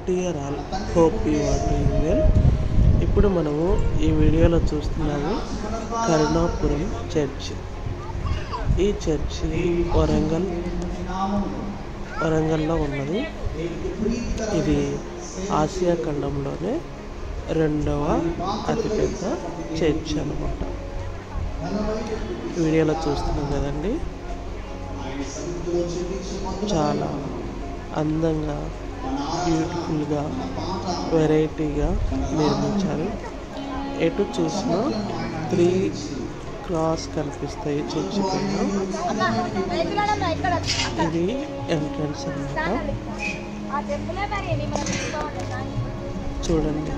To year all, hope you are doing well. ఇప్పుడు మనము ఈ వీడియోలో చూస్తున్నాము కరుణాపురం చర్చ్. ఈ చర్చి వరంగల్లో ఉన్నది. ఇది ఆసియా ఖండంలోనే రెండవ అతిపెద్ద చర్చ్ అన్నమాట. వీడియోలో చూస్తున్నాం కదండి, చాలా అందంగా, బ్యూటిఫుల్గా, వెరైటీగా నిర్మించారు. ఎటు చూసినా 3 క్రాస్ కనిపిస్తాయి చర్చి పైన. ఇది ఎంట్రన్స్ అన్నమాట. చూడండి,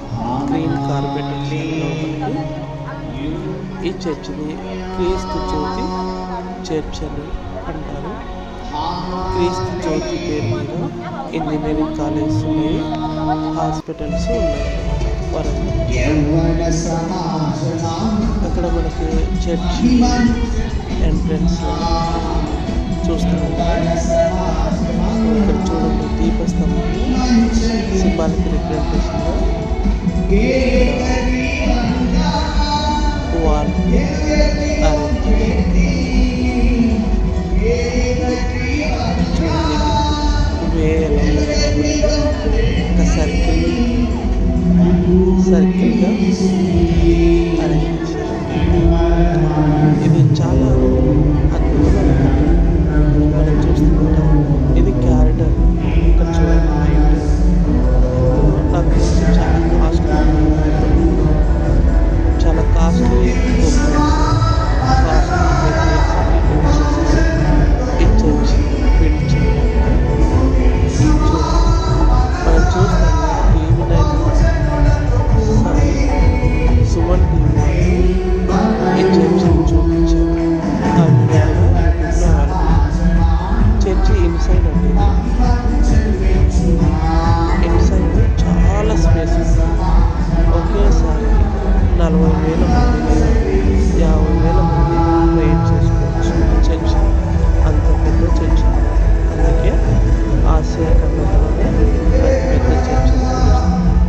గ్రీన్ కార్పెట్ ఉంది లోపలికి. ఈ చర్చిని క్రీస్తు జ్యోతి చర్చ్ అని అంటారు. క్రీస్తు జ్యోతి పేరు మీద ఇంజనీరింగ్ కాలేజెస్ ఉన్నాయి, హాస్పిటల్స్ ఉన్నాయి వరంగల్. అక్కడ మనకి చర్చ్ ఎంట్రన్స్ చూస్తున్నాం కదా. ఇక్కడ చూడండి, దీపస్తంభం సింబాలిక్ రిప్రజెంటేషన్గా వాల్ అరేంజ్ చేసి ఒక సర్కిల్గా అరేంజ్ చేశారు. ఇది చాలా అద్భుతమైన మనం చూస్తుంటాం. ఇది క్యారెక్టర్ ఇక్కడ చూడండి, లైట్ నాకు తెలిసి చాలా కాస్ట్లీ చాలా స్పేస్ ఉంది. ఒకేసారి 40,000 మంది, 50,000 మంది ప్రేయర్ చేసుకోవచ్చు చర్చ్. అంత పెద్ద చర్చ్. అందుకే ఆసియా ఖండంలోనే అతిపెద్ద చర్చ్.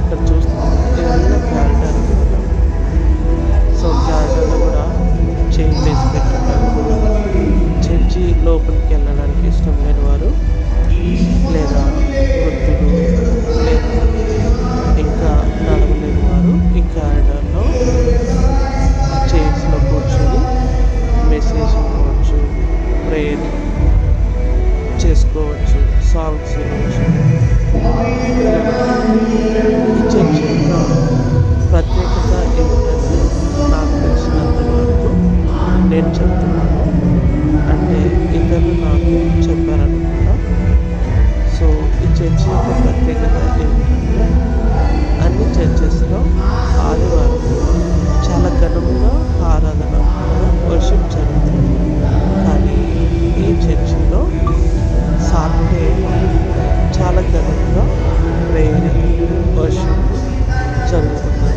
ఇక్కడ చూస్తున్నాం, ఇవన్నీ క్యారిడార్. సో క్యారిడార్లో కూడా చైన్ వేసి పెట్టుకుంటారు. చర్చి లోపలికి వెళ్ళడానికి ఇష్టం లేని వారు, లేదా వృద్ధులు, లేదా ఇంకా నడవలేని వారు ఈ క్యారిడార్లో చైర్స్లో కూర్చొని మెసేజ్ ఇవ్వచ్చు, ప్రేయర్ చేసుకోవచ్చు, సాంగ్స్ వినవచ్చు. ఈ చర్చ్ యొక్క ప్రత్యేకత ఏమిటంటే, నాకు తెలిసినంత వరకు నేను చెప్తున్నాను, అంటే ఇతరులు నాకు చెప్పారనమాట. సో ఈ చర్చ్ యొక్క ప్రత్యేకత ఏమిటంటే, అన్ని చర్చెస్లో ఆదివారం చాలా ఘనంగా ఆరాధన, వర్షిప్ జరుగుతుంది. కానీ ఈ చర్చిలో సాటర్డే చాలా ఘనంగా ప్రేయర్, వర్షిప్ జరుగుతుంది.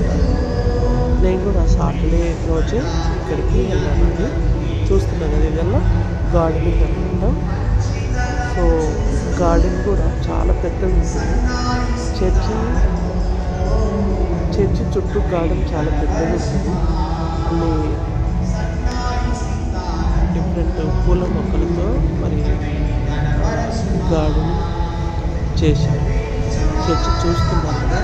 నేను కూడా సాటర్డే రోజే ఇక్కడికి వెళ్ళానండి. చూస్తున్నాను కదా, ఇదల్లా గార్డెనింగ్ అనమాట. సో గార్డెన్ కూడా చాలా పెద్దగా ఉంటుంది. చర్చి చుట్టూ గార్డెన్ చాలా పెద్దగా ఉంటుంది. అన్ని డిఫరెంట్ పూల మొక్కలతో మరి గార్డెన్ చేశారు. చర్చి చూస్తున్నాం కదా.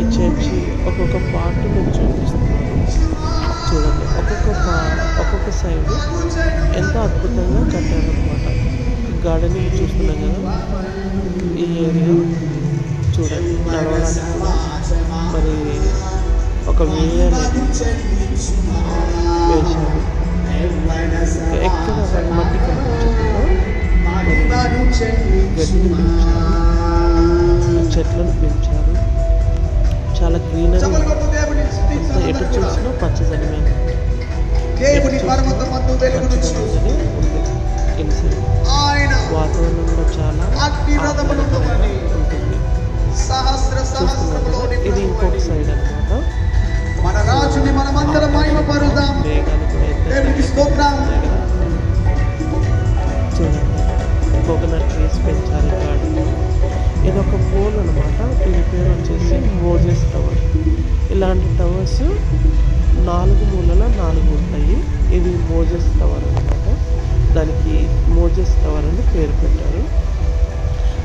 ఈ చర్చి ఒక్కొక్క పార్ట్ నేను చూపిస్తున్నాను. చూడండి, ఒక్కొక్క సైడ్ ఎంత అద్భుతంగా కట్టారనమాట. గార్డెనింగ్ చూస్తున్నాం కదా. ఈ ఏరియా చూడండి, నడవడానికి కూడా మరి ఒక వే అనేది వేశారు. ఎక్కడ మట్టి కనిపించకుండా గడ్డిని పెంచారు, చెట్లను పెంచారు. చాలా గ్రీనరీ, అంత ఎటు చూసినా పచ్చదనమే ఉంది. వాతావరణం కూడా చాలా ఆహ్లాదకరంగా ఉంటుంది. చూస్తున్నాం కదా, ఇది ఇంకొక సైడ్ అనమాట. మేఘాలు కూడా చూడండి, కోకోనట్ ట్రీస్ పెంచారు గార్డెన్. ఇలాంటి టవర్స్ 4 మూలల 4 ఉంటాయి. ఇది మోజెస్ టవర్ అన్నమాట. దానికి మోజెస్ టవర్ అని పేరు పెట్టారు.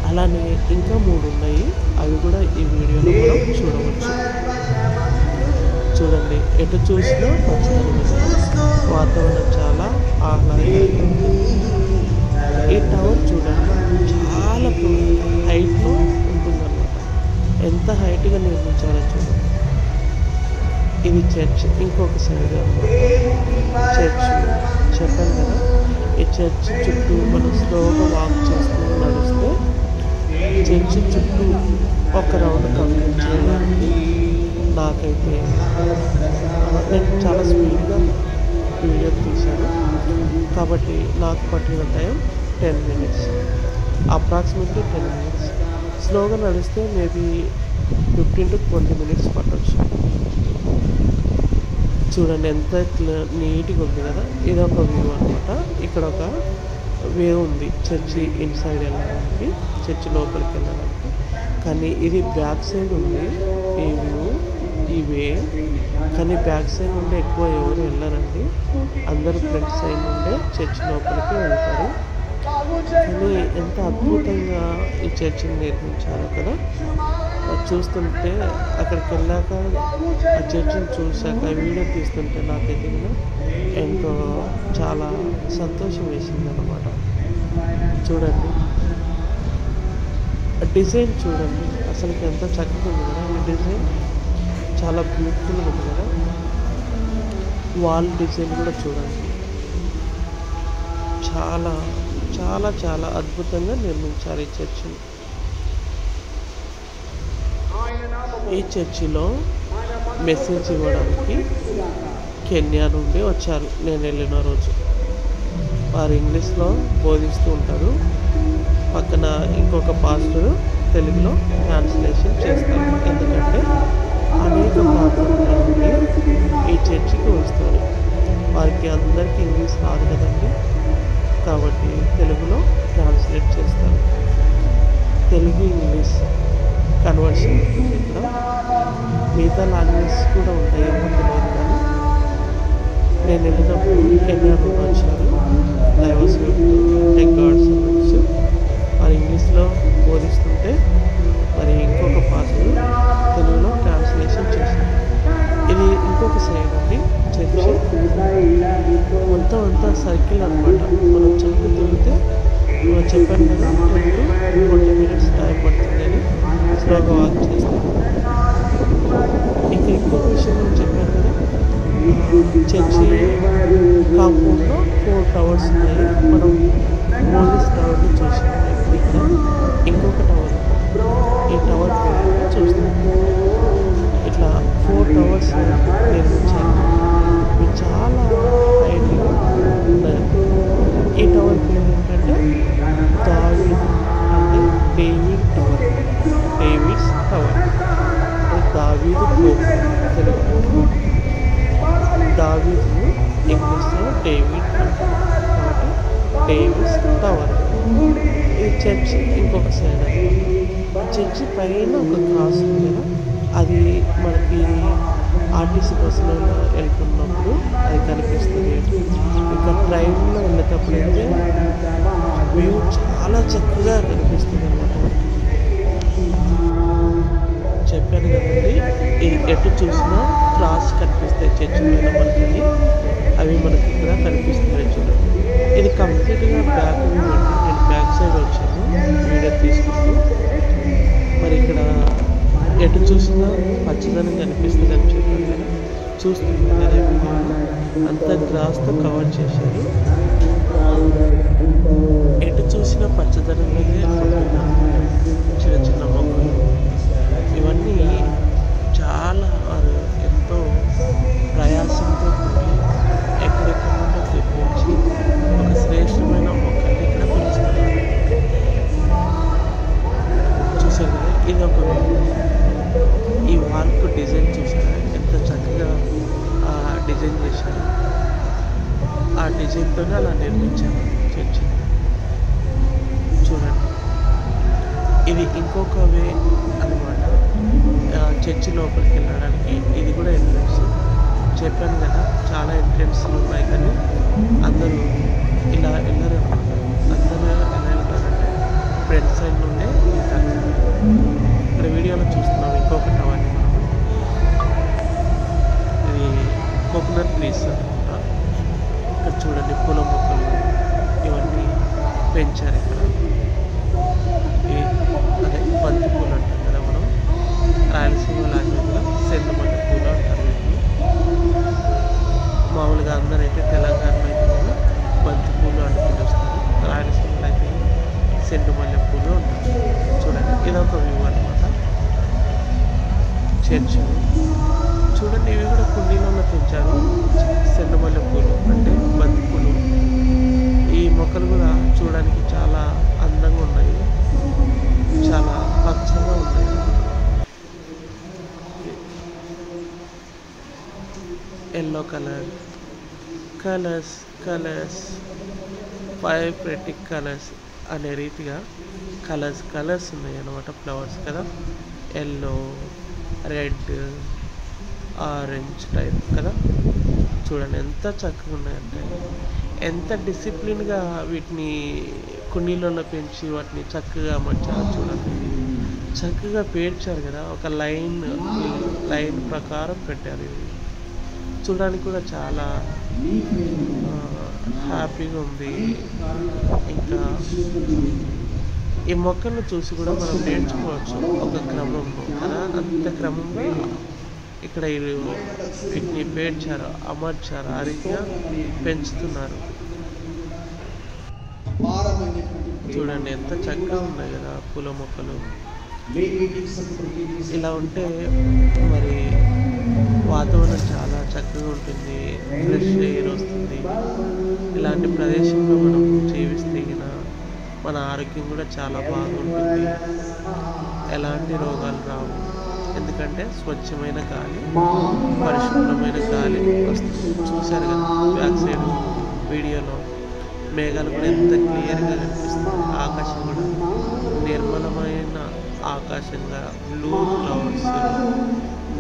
అలానే ఇంకా 3 ఉన్నాయి. అవి కూడా ఈ వీడియోలో మనం చూడవచ్చు. చూడండి, ఎటు చూసినా పచ్చదనం, వాతావరణం చాలా ఆహ్లాదకరంగా ఉంటుంది. ఈ టవర్ చూడండి చాలా హైట్లో ఉంటుందన్నమాట. ఎంత హైట్గా నిర్మించాలో చూడండి. ఇది చర్చ్ ఇంకొక సైడ్ అన్నమాట. చర్చ్ చెప్పాను కదా, ఈ చర్చ్ చుట్టూ మనం స్లోగా వాక్ చేస్తూ నడుస్తే చర్చ్ చుట్టూ ఒక రౌండ్ కంప్లీట్ చేయడానికి నాకైతే నేను చాలా స్పీడ్గా వీడియో తీశాను కాబట్టి నాకు పట్టిన టైం 10 minutes, అప్రాక్సిమేట్లీ 10 minutes. స్లోగా నడిస్తే మేబీ 15 to 20 minutes పట్టవచ్చు. చూడండి ఎంత నీట్గా ఉంది కదా. ఇది ఒక వ్యూ అనమాట. ఇక్కడ ఒక వే ఉంది చర్చి ఇన్సైడ్ వెళ్ళడానికి, చర్చి లోపలికి వెళ్ళడానికి. కానీ ఇది బ్యాక్ సైడ్ ఉంది ఈ వ్యూ, ఈ వే. కానీ బ్యాక్ సైడ్ నుండి ఎక్కువ ఎవరు వెళ్ళరండి. అందరూ ఫ్రంట్ సైడ్ నుండే చర్చి లోపలికి వెళ్తారు. కానీ ఎంత అద్భుతంగా ఈ చర్చిని నిర్మించారో కదా. చూస్తుంటే అక్కడికి వెళ్ళాక ఆ చర్చిని చూశాక వీడియో తీస్తుంటే నాకైతే ఎంతో చాలా సంతోషం వేసింది అన్నమాట. చూడండి డిజైన్ చూడండి అసలు ఎంత చక్కగా ఉంది కదా. ఈ డిజైన్ చాలా బ్యూటిఫుల్గా ఉంది కదా. వాల్ డిజైన్ కూడా చూడండి చాలా చాలా చాలా అద్భుతంగా నిర్మించారు ఈ చర్చిని. ఈ చర్చిలో మెసేజ్ ఇవ్వడానికి కెన్యా నుండి వచ్చారు నేను వెళ్ళిన రోజు. వారు ఇంగ్లీష్లో బోధిస్తూ ఉంటారు. పక్కన ఇంకొక పాస్టర్ తెలుగులో ట్రాన్స్లేషన్ చేస్తారు. ఎందుకంటే అనేక ప్రాంతాల నుండి ఈ చర్చికి వస్తారు. వారికి అందరికీ ఇంగ్లీష్ రాదు కదండి, కాబట్టి తెలుగులో ట్రాన్స్లేట్ చేస్తారు. తెలుగు ఇంగ్లీష్ కన్వర్షన్ ఉంటుంది. ఇక్కడ మిగతా లాంగ్వేజ్ కూడా ఉంటాయేమో తెలియదు, కానీ నేను వెళ్ళినప్పుడు కెన్యా నుండి వచ్చారు. డైవర్స్ టెక్ గాడ్స్ అన్నట్టు వారు ఇంగ్లీష్లో బోధిస్తుంటే మరి ఇంకొక పాస్టర్ తెలుగులో ట్రాన్స్లేషన్ చేశారు. ఇది ఇంకొక సైడ్ అండి చర్చి. మొత్తం అంతా సర్కిల్ అనమాట. మనం చుట్టూ తిరిగితే చెప్పాను కదా 10 to 20 minutes టైం పడుతుందని స్లోగా వాక్ చేస్తాం. ఇంకా ఇంకొక విషయం నేను చెప్పాను కదా, చర్చి కాంపౌండ్లో 4 towers ఉన్నాయి. మనం మోజెస్ టవర్ని చూసాము. ఇక్కడ ఇంకొక టవర్, ఈ టవర్ పేరు చూస్తాం. ఇట్లా 4 towers నిర్మించారు. ఇవి చాలా హైట్గా ఉన్నాయి. ఈ టవర్ పేరు ఏంటంటే దావీద్ అంటే డేవిడ్ టవర్, డేవిడ్స్ టవర్. దావీదు తెలుగు, దావీదు ఇంగ్లీష్లో డేవిడ్ అంటారు కాబట్టి డేవిడ్స్ టవర్. ఈ చర్చి ఇంకొక సైడ్ అనమాట. చర్చి పైన ఒక క్రాస్ ఉంది కదా, అది మనకి ఆర్టీసీ బస్సులో వెళ్తున్నప్పుడు అది కనిపిస్తుంది. ఇంకా ట్రైన్లో వెళ్ళేటప్పుడు అయితే వ్యూ చాలా చక్కగా కనిపిస్తుంది అన్నమాట. చెప్పాను కదండి, ఎటు చూసినా క్రాస్ కనిపిస్తాయి చర్చి పైన మనకి. అవి మనకి ఇక్కడ కనిపిస్తున్నాయి చూడండి. ఇది కంప్లీట్గా బ్యాక్ వ్యూ అండి. నేను బ్యాక్ సైడ్ వచ్చాను వీడియో తీసుకుంటూ. మరి ఇక్కడ ఎటు చూసినా పచ్చదనం కనిపిస్తుంది అని చెప్పాను కదా. చూస్తుంది కదా అంతా గ్రాస్తో కవర్ చేశారు. ఎటు చూసినా పచ్చదనంగానే చిన్న చిన్న మొక్కలు ఇవన్నీ చాలా ఎంతో ప్రయాసంతో కూడి ఎక్కడెక్కడ నుండో తెప్పించి ఒక శ్రేష్టమైన మొక్కల్ని ఇక్కడ పెంచుతున్నారు. చూసారు కదా, ఇది ఒక ఈ వాల్కు డిజైన్ చూసారా ఎంత చక్కగా డిజైన్ చేశారు. ఆ డిజైన్తోనే అలా నిర్మించారు చర్చి. చూడండి, ఇది ఇంకొక వే అనమాట. చర్చి లోపలికి వెళ్ళడానికి ఇది కూడా ఎంట్రన్స్. చెప్పాను కదా చాలా ఎంట్రన్స్లు ఉన్నాయి, కానీ అందరూ ఇలా వెళ్ళరు అనమాట. అందరూ ఎలా వెళ్తారంటే ఫ్రంట్ సైడ్ నుండే వెళ్తారు. ఇక్కడ వీడియోలో చూస్తున్నాం ఇంకొకటి అవన్నీ మనం. ఇది కోకోనట్ ట్రీస్ అనమాట. ఇక్కడ చూడండి పూల మొక్కలు ఇవన్నీ పెంచారు ఇక్కడ. అదే బంతి పూలు అంటాం కదా మనం, రాయలసీమ లాంగ్వేజ్లో సెండుమల్లె పూలు అంటారు వీటిని. మామూలుగా అందరైతే తెలంగాణలో అయితే కూడా బంతి పూలు అని పిలుస్తారు, రాయలసీమలో అయితే సెండుమల్లె పూలు అంటారు. చూడండి ఇదొక వ్యూ అనమాట. చర్చ్ చూడండి, ఇవి కూడా కుండీలలో పెంచారు సెండుమల్లె పూలు అంటే బంతి పూలు. ఈ మొక్కలు కూడా చూడడానికి చాలా అందంగా ఉన్నాయి, చాలా పచ్చగా ఉన్నాయి. ఎల్లో కలర్స్ 5 pretty కలర్స్ అనే రీతిగా కలర్స్ ఉన్నాయి అన్నమాట. ఫ్లవర్స్ కదా, ఎల్లో, రెడ్, ఆరెంజ్ టైప్ కదా. చూడండి ఎంత చక్కగా ఉన్నాయంటే, ఎంత డిసిప్లిన్గా వీటిని కుండీలలో పెంచి వాటిని చక్కగా అమర్చారు. చూడండి చక్కగా పేర్చారు కదా, ఒక లైన్ ప్రకారం పెట్టారు. ఇవి చూడడానికి కూడా చాలా హ్యాపీగా ఉంది. ఇంకా ఈ మొక్కలను చూసి కూడా మనం నేర్చుకోవచ్చు ఒక క్రమంలో కదా. అంత క్రమంలో ఇక్కడ వీటిని పేర్చారు, అమర్చారు, ఆ రీతిగా పెంచుతున్నారు. చూడండి ఎంత చక్కగా ఉన్నాయి కదా పూల మొక్కలు. ఇలా ఉంటే మరి వాతావరణం చాలా చక్కగా ఉంటుంది, ఫ్రెష్ ఎయిర్ వస్తుంది. ఇలాంటి ప్రదేశంలో మనం జీవిస్తే మన ఆరోగ్యం కూడా చాలా బాగుంటుంది, ఎలాంటి రోగాలు రావు. ఎందుకంటే స్వచ్ఛమైన గాలి, పరిశుభ్రమైన గాలి వస్తుంది. చూశారు కదా బ్యాక్ సైడ్ వీడియోలో మేఘాలు కూడా ఎంత క్లియర్గా కనిపిస్తుంది. ఆకాశం కూడా నిర్మలమైన ఆకాశంగా బ్లూ క్లౌడ్స్,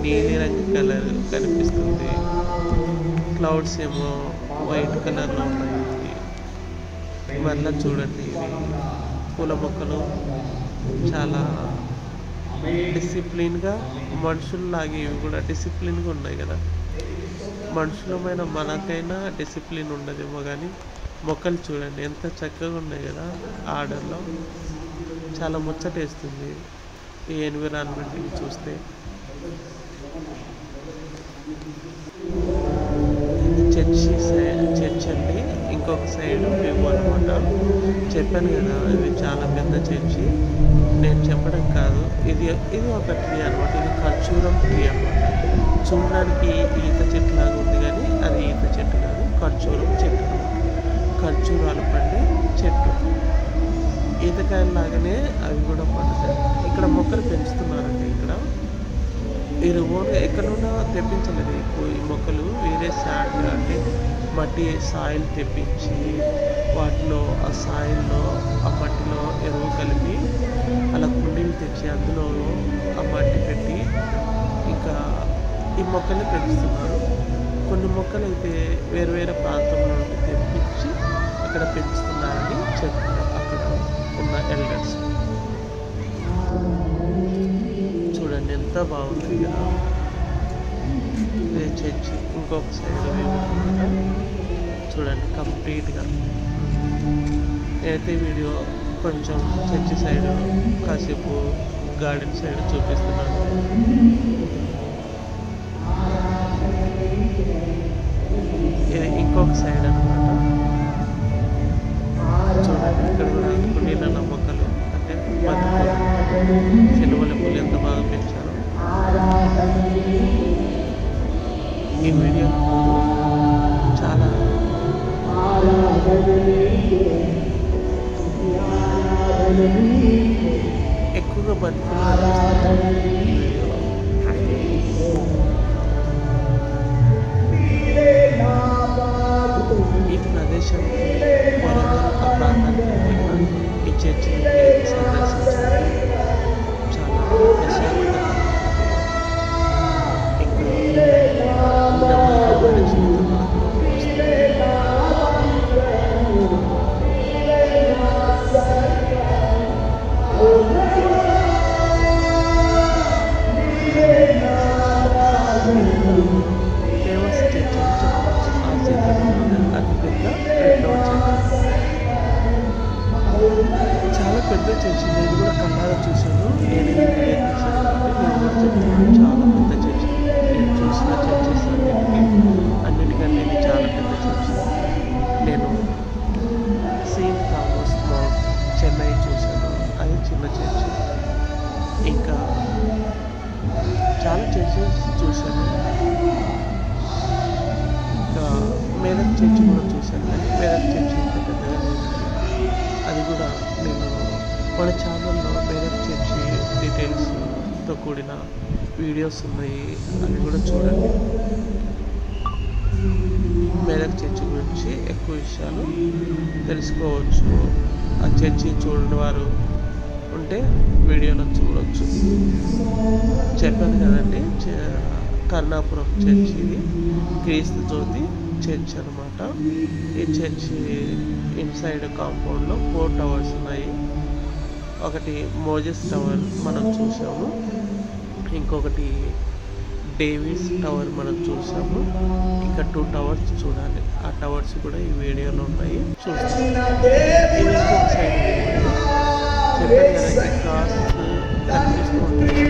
నీలిరంగు కలర్ కనిపిస్తుంది. క్లౌడ్స్ ఏమో వైట్ కలర్లో ఉన్నాయి. మళ్ళీ చూడండి పూల మొక్కలు చాలా డిసిప్లిన్గా, మనుషుల్లాగే ఇవి కూడా డిసిప్లిన్గా ఉన్నాయి కదా. మనుషులమైన మనకైనా డిసిప్లిన్ ఉండదేమో, కానీ మొక్కలు చూడండి ఎంత చక్కగా ఉన్నాయి కదా. ఆర్డర్లో చాలా ముచ్చటేస్తుంది ఈ ఎన్విరాన్మెంట్ని చూస్తే. చర్చ్ అండి, ఇంకొక సైడ్ మేము అనమాట. చెప్పాను కదా ఇది చాలా పెద్ద చర్చి. నేను చెప్పడం కాదు, ఇది ఒక ట్రీ అనమాట. ఇది ఖర్జూరం ట్రీ అనమాట. చూడడానికి ఈత చెట్టు లాగా ఉంది, కానీ అది ఈత చెట్టు కాదు, ఖర్జూరం చెట్టు అనమాట. ఖర్జూరాలు పండే చెట్టు. ఈతకాయలాగానే అవి కూడా పండుతాయి. ఇక్కడ మొక్కలు పెంచుతున్నారండి. ఇక్కడ ఇది ఓన్గా ఎక్కడ నుండో తెప్పించలేదు ఈ మొక్కలు. వేరే శాండ్ అంటే మట్టి సాయిల్ తెప్పించి వాటిలో ఆ సాయిల్లో ఆ మట్టిలో ఎరువు కలిపి అలా కుండీలు తెచ్చి అందులో ఆ మట్టి పెట్టి ఇంకా ఈ మొక్కల్ని పెంచుతున్నారు. కొన్ని మొక్కలు అయితే వేరు ప్రాంతంలో నుండి తెప్పించి అక్కడ పెంచుతున్నారని చెప్తారు అక్కడ ఉన్న ఎల్డర్స్. చూడండి ఎంత బాగుంది కదా. ఇదే చర్చి. ఇంకొక సైడ్ చూడండి కంప్లీట్గా. నేనైతే వీడియో కొంచెం చర్చి సైడ్, కాసేపు గార్డెన్ సైడ్ చూపిస్తున్నాను. ఇది ఇంకొక సైడ్ అనమాట. చూడండి ఇక్కడ కూడా కుండీల మొక్కలు అంటే సెండుమల్లె పూలు ఎంత బాగా పెంచారు. ఈ వీడియో చాలా ఎక్కువగా బతుకులు ఈ వీడియోలో. ఈ ప్రదేశానికి వరంగల్ ఆ ప్రాంతానికి పోయిన ఈ చర్చిని సందర్శించాలి. చాలా ప్రశాంతంగా చూశాను, నేనే వీడియో తీశాను కాబట్టి నేను కూడా చెప్తున్నాను. చాలా పెద్ద చర్చ్, నేను చూసిన చర్చెస్ అన్నిటికంటే ఇది చాలా పెద్ద చర్చ్. నేను సెయింట్ థామస్ మౌంట్ చెన్నై చూశాను, అది చిన్న చర్చ్. ఇంకా చాలా చర్చెస్ చూశాను. ఇంకా మేదక్ చర్చ్ కూడా చూశాను, కానీ మేదక్ చర్చ్ ఇంత పెద్దగా లేదండి. అది కూడా నేను మన ఛానల్లో మేదక్ చర్చ్ డీటెయిల్స్తో కూడిన వీడియోస్ ఉన్నాయి, అవి కూడా చూడండి. మేదక్ చర్చ్ గురించి ఎక్కువ విషయాలు తెలుసుకోవచ్చు. ఆ చర్చి చూడని వారు ఉంటే వీడియోలో చూడవచ్చు. చెప్పాను కదండి, కర్ణాపురం చర్చ్ ఇది క్రీస్తు జ్యోతి చర్చ్ అనమాట. ఈ చర్చ్ ఇన్సైడ్ కాంపౌండ్లో 4 టవర్స్ ఉన్నాయి. ఒకటి మోజెస్ టవర్ మనం చూసాము, ఇంకొకటి డేవిడ్స్ టవర్ మనం చూసాము, ఇంకా 2 టవర్స్ చూడాలి. ఆ టవర్స్ కూడా ఈ వీడియోలో ఉన్నాయి, చూస్తాం. ఇది ఇంకొక సైడ్ చెప్పాను కదా, ఈ క్రాస్ కనిపిస్తూ ఉంటుంది.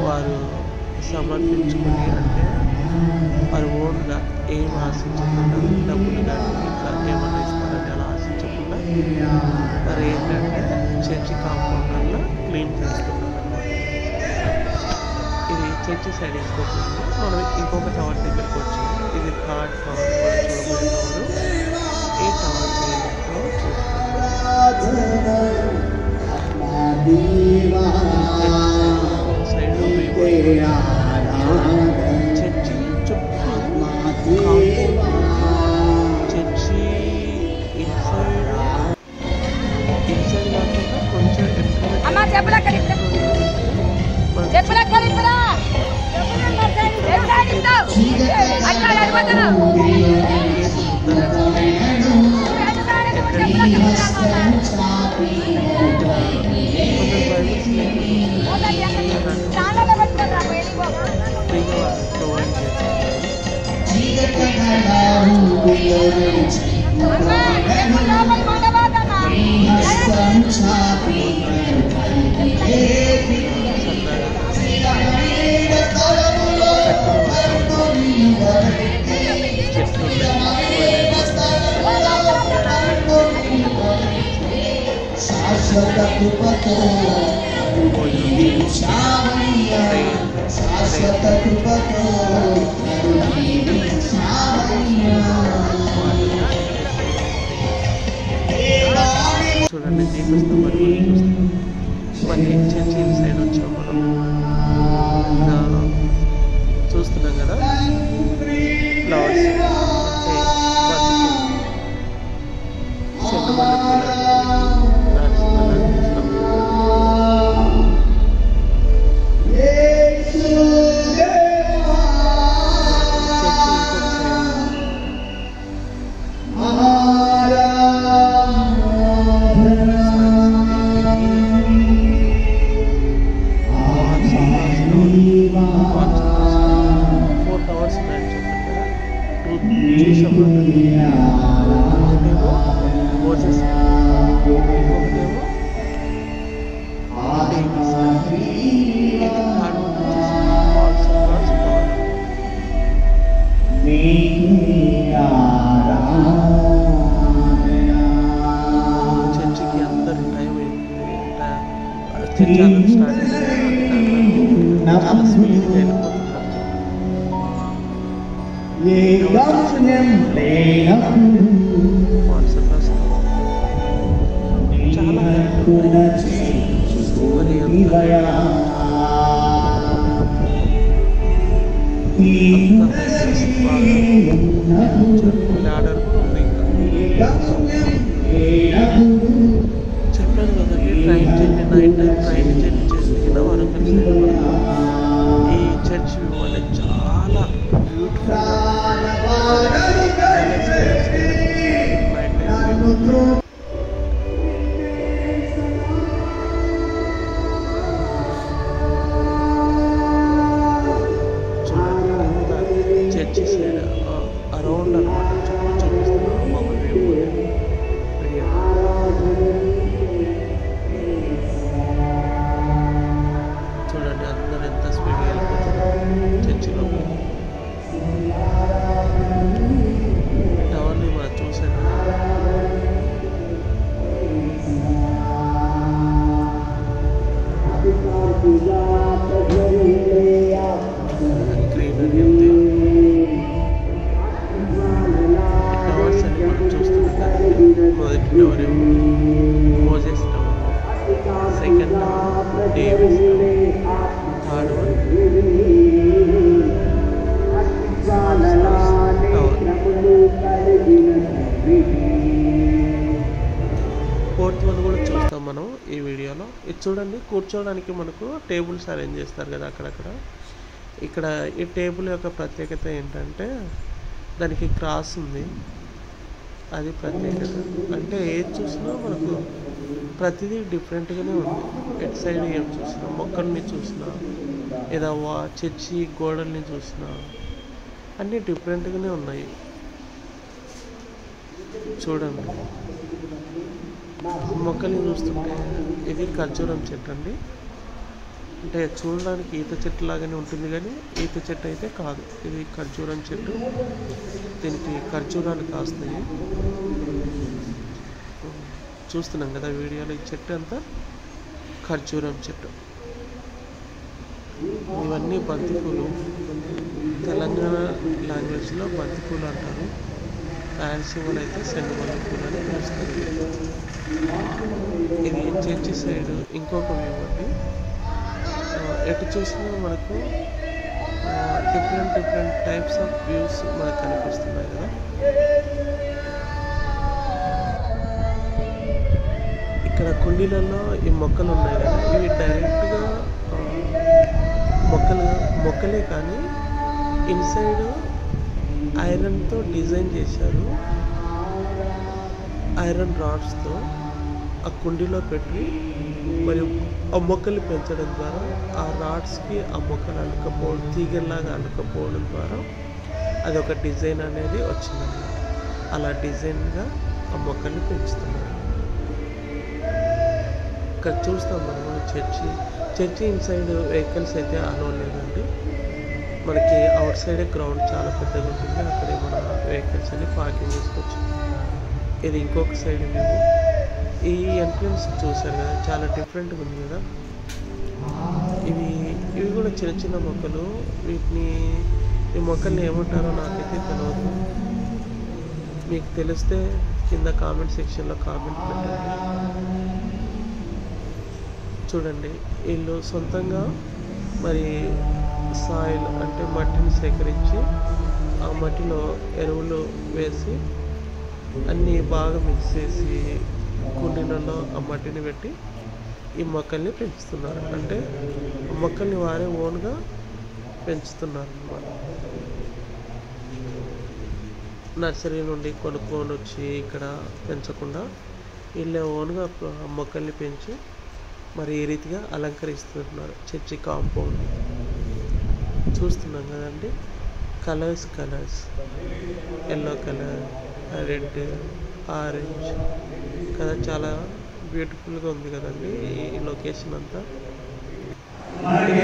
వారు సమర్పించుకొని, అంటే వారు ఓన్గా ఏం ఆశించకుండా, డబ్బులు కానీ ఇంకా ఏమన్నా ఇస్తారని అలా ఆశించకుండా వారు ఏంటంటే చర్చి కాంపౌండ్ వల్ల క్లీన్ చేస్తున్నారు అన్నమాట. ఇది చర్చి సైడ్ ఇంకొకటి, మనం ఇంకొక టవర్ దగ్గరికి వచ్చాము. ఇది 3rd టవర్ కూడా చూడబోయే టవర్. ఈ టవర్ చేయడంతో చర్చి చుట్టూ చర్చి ఇన్సైడ్ కాకుండా కొంచెం చూడండి, దీపస్తం మరి చూస్తాం. మరి చర్చి సైడ్ వచ్చాం మనం. చూస్తున్నాం కదా ఫ్లవర్స్, చర్చికి అందరు టైం అయింది, చర్చ్ అందరూ స్టార్ట్ అయింది, చాలా స్పీడ్గా వెళ్ళిపోతున్నారు. చాలా ఆర్డర్ కూడా ఉంది. ఇంకా చెప్పాను కదండి, train journey, night time train journey చేసిన వరంగల్ సైడ్ ఈ చర్చ్ వ్యూ అనేది చాలా beautiful. Second Davis, third one fourth one కూడా చూస్తాం మనం ఈ వీడియోలో. ఇది చూడండి, కూర్చోవడానికి మనకు టేబుల్స్ అరేంజ్ చేస్తారు కదా అక్కడక్కడ. ఇక్కడ ఈ టేబుల్ యొక్క ప్రత్యేకత ఏంటంటే దానికి క్రాస్ ఉంది, అది ప్రత్యేకత. అంటే ఏది చూసినా మనకు ప్రతిదీ డిఫరెంట్గానే ఉంది. ఎటు సైడ్ ఏం చూసినా, మొక్కల్ని చూసినా లేదా చర్చి గోడల్ని చూసినా అన్నీ డిఫరెంట్గానే ఉన్నాయి. చూడండి, మొక్కల్ని చూస్తుంటే ఇది ఖర్జూరం చెట్టు అండి. అంటే చూడడానికి ఈత చెట్టు లాగానే ఉంటుంది కానీ ఈత చెట్టు అయితే కాదు, ఇది ఖర్జూరం చెట్టు. దీనికి ఖర్జూరాలు కాస్తాయి. చూస్తున్నాం కదా వీడియోలో, ఈ చెట్టు అంతా ఖర్జూరం చెట్టు. ఇవన్నీ బంతిపూలు, తెలంగాణ లాంగ్వేజ్లో బంతిపూలు అంటారు. రాయలసీమలో అయితే సెండుమల్లి పూలు అని పిలుస్తారు. ఇది చర్చి సైడ్ ఇంకొక వ్యూ అండి. ఎటు చూసినా మనకు డిఫరెంట్ టైప్స్ ఆఫ్ వ్యూస్ మనకు కనిపిస్తున్నాయి కదా. ఇక్కడ కుండీలలో ఈ మొక్కలు ఉన్నాయి కదా, ఇవి డైరెక్ట్గా మొక్కలే కానీ ఇన్సైడ్ ఐరన్తో డిజైన్ చేశారు. ఐరన్ రాడ్స్తో ఆ కుండీలో పెట్టి మరియు ఆ మొక్కల్ని పెంచడం ద్వారా ఆ రాడ్స్కి ఆ మొక్కలు అల్లుకపోవడం, తీగల్లాగా అల్లుకపోవడం ద్వారా అది ఒక డిజైన్ అనేది వచ్చిందన్నమాట. అలా డిజైన్గా ఆ మొక్కల్ని పెంచుతున్నారు. ఇక్కడ చూస్తాం మనం చర్చి ఇన్సైడ్ వెహికల్స్ అయితే అలో లేదండి. మనకి అవుట్ సైడే గ్రౌండ్ చాలా పెద్దగా ఉంటుంది, అక్కడే మన వెహికల్స్ అన్ని పార్కింగ్ చేసుకోవచ్చు. ఇది ఇంకొక సైడ్ వ్యూ. ఈ ఎంట్రన్స్ చూసారు కదా, చాలా డిఫరెంట్గా ఉంది కదా. ఇవి కూడా చిన్న మొక్కలు. ఈ మొక్కల్ని ఏమంటారో నాకైతే తెలియదు. మీకు తెలిస్తే కింద కామెంట్ సెక్షన్లో కామెంట్ పెట్టండి. చూడండి, వీళ్ళు సొంతంగా మరి సాయిల్ అంటే మట్టిని సేకరించి ఆ మట్టిలో ఎరువులు వేసి అన్నీ బాగా మిక్స్ చేసి కుండీలలో ఆ మట్టిని పెట్టి ఈ మొక్కల్ని పెంచుతున్నారు. అంటే మొక్కల్ని వారే ఓన్గా పెంచుతున్నారు అన్నమాట. నర్సరీ నుండి కొనుక్కొని వచ్చి ఇక్కడ పెంచకుండా వీళ్ళే ఓన్గా మొక్కల్ని పెంచి మరి ఈ రీతిగా అలంకరిస్తున్నారు చర్చి కాంపౌండ్. చూస్తున్నాం కదండి, colours yellow colour, red, orange కదా, చాలా బ్యూటిఫుల్గా ఉంది కదండి ఈ లొకేషన్ అంతా. మరి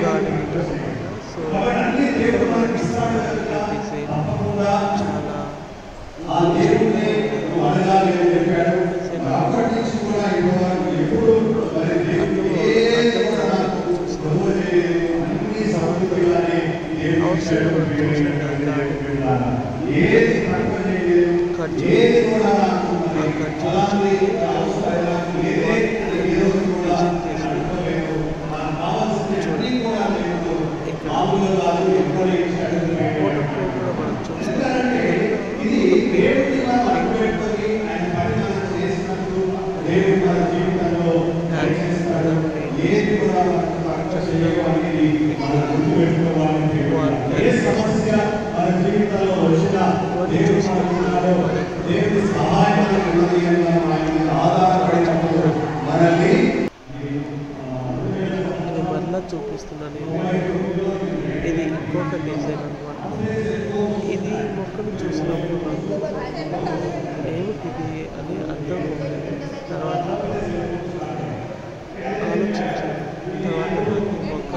గార్డెన్ సో డిజైన్ చాలా మరలా చూపిస్తున్నాను. ఇది ఇంకొక డిజైన్ అన్నమాట. ఇది మొక్కను చూసినప్పుడు నాకు ఏమిటిది అని అర్థం అవ్వలేదు. తర్వాత ఆలోచించాను. తర్వాత నాకు మొక్క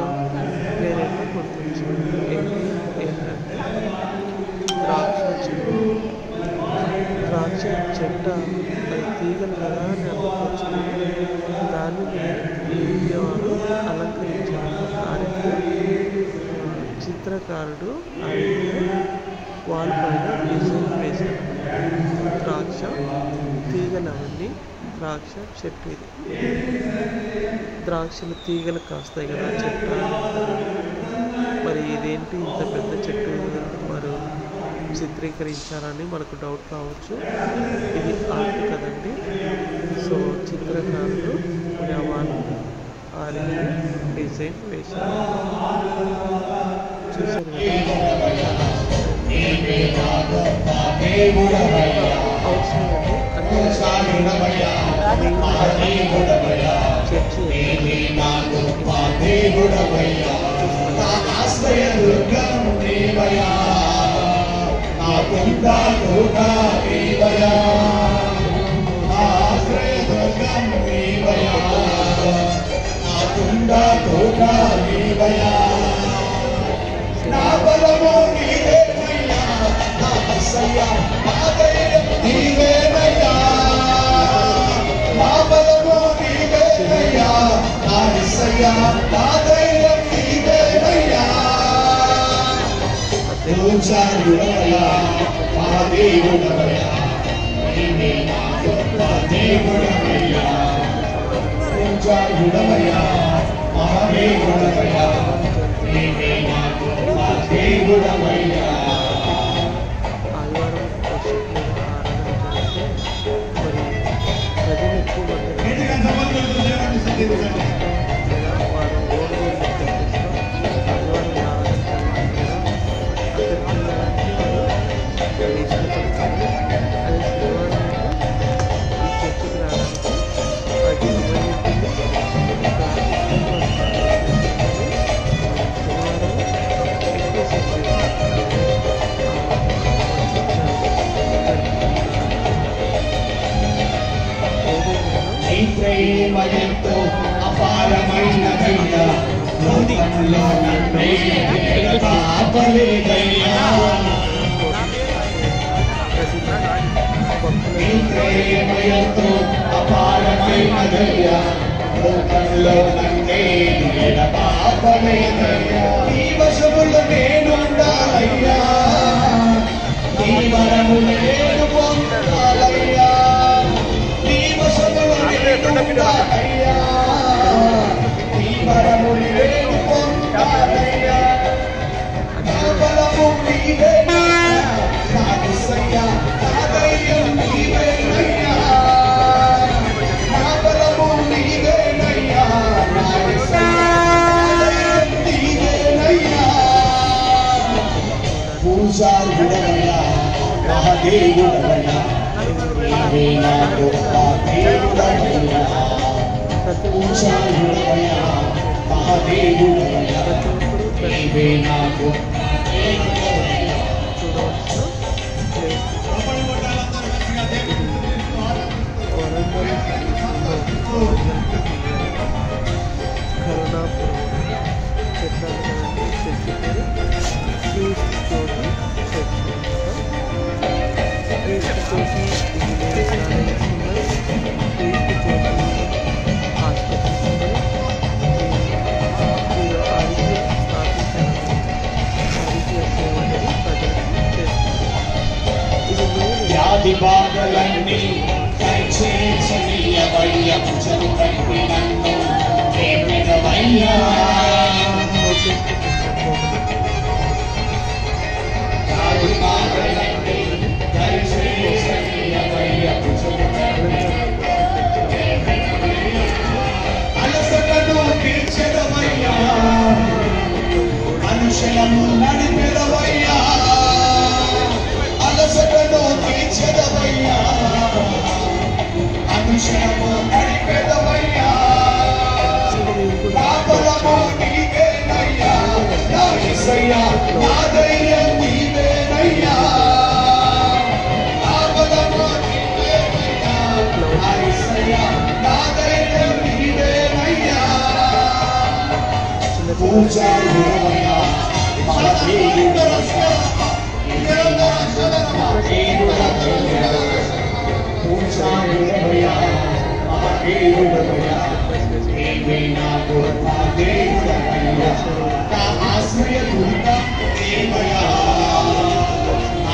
వేరేగా గుర్తొచ్చింది. ఏంటంటే ద్రాక్ష చెట్ట అది తీగలు కదా అని అనుకోవచ్చు. దానిని వారు అలంకరించారు. దానికి చిత్రకారుడు ఆయన వాల్ పైన డిజైన్ వేశారు. ద్రాక్ష తీగలు అవన్నీ ద్రాక్ష చెట్టు. ఇది ద్రాక్షలు తీగలు కాస్తాయి కదా చెట్టు. మరి ఇదేంటి ఇంత పెద్ద చెట్టు మరి చిత్రీకరించారని మనకు డౌట్ కావచ్చు. ఇది ఆర్ట్ కదండి. సో చిత్రకారులు వాళ్ళు ఆ డిజైన్ వేశారు. చూసారు కదా out side church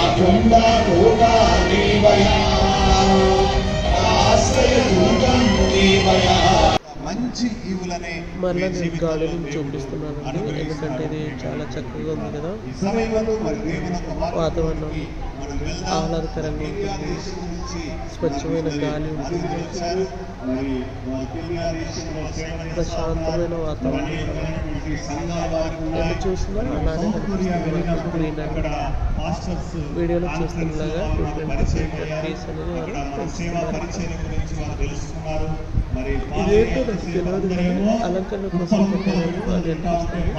Akunda Roga మళ్ళీ నేను గార్డెనింగ్ చూపిస్తున్నానండి, ఎందుకంటే ఇది చాలా చక్కగా ఉంది కదా, వాతావరణం ఆహ్లాదకరంగా ఉంటుంది, స్వచ్ఛమైన గాలి ఉంటుంది, ప్రశాంతమైన వాతావరణం. ఎన్ని చూసినా అలానే కనిపిస్తుంది గ్రీనరీ. వీడియోలో చూస్తున్నలాగా డిఫరెంట్ ట్రీస్ అనేది వాళ్ళు పెంచుతున్నారు. ఇదేంటో నాకు తెలియదు కానీ అలంకరణ కోసం పెట్టాలని వాళ్ళు అనిపిస్తుంది.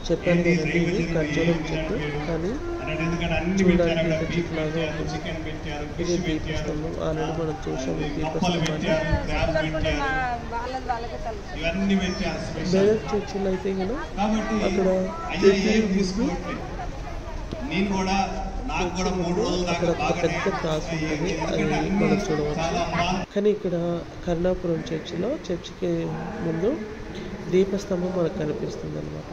చెప్పాను కదండి, ఇది ఖర్జూరం చెట్టు కానీ చూడడానికి ఇంత చెట్టు లాగా ఉంటుంది. ఇది దీపస్తంభం, ఆల్రెడీ మనం చూసాము దీపస్తంభాన్ని. మెదక్ చర్చిలో అయితే కదా అక్కడ అక్కడ ఒక పెద్ద క్రాస్ ఉంటుంది, అది మనం చూడవచ్చు. కానీ ఇక్కడ కరుణాపురం చర్చికి ముందు దీపస్తంభం మనకు కనిపిస్తుంది అన్నమాట.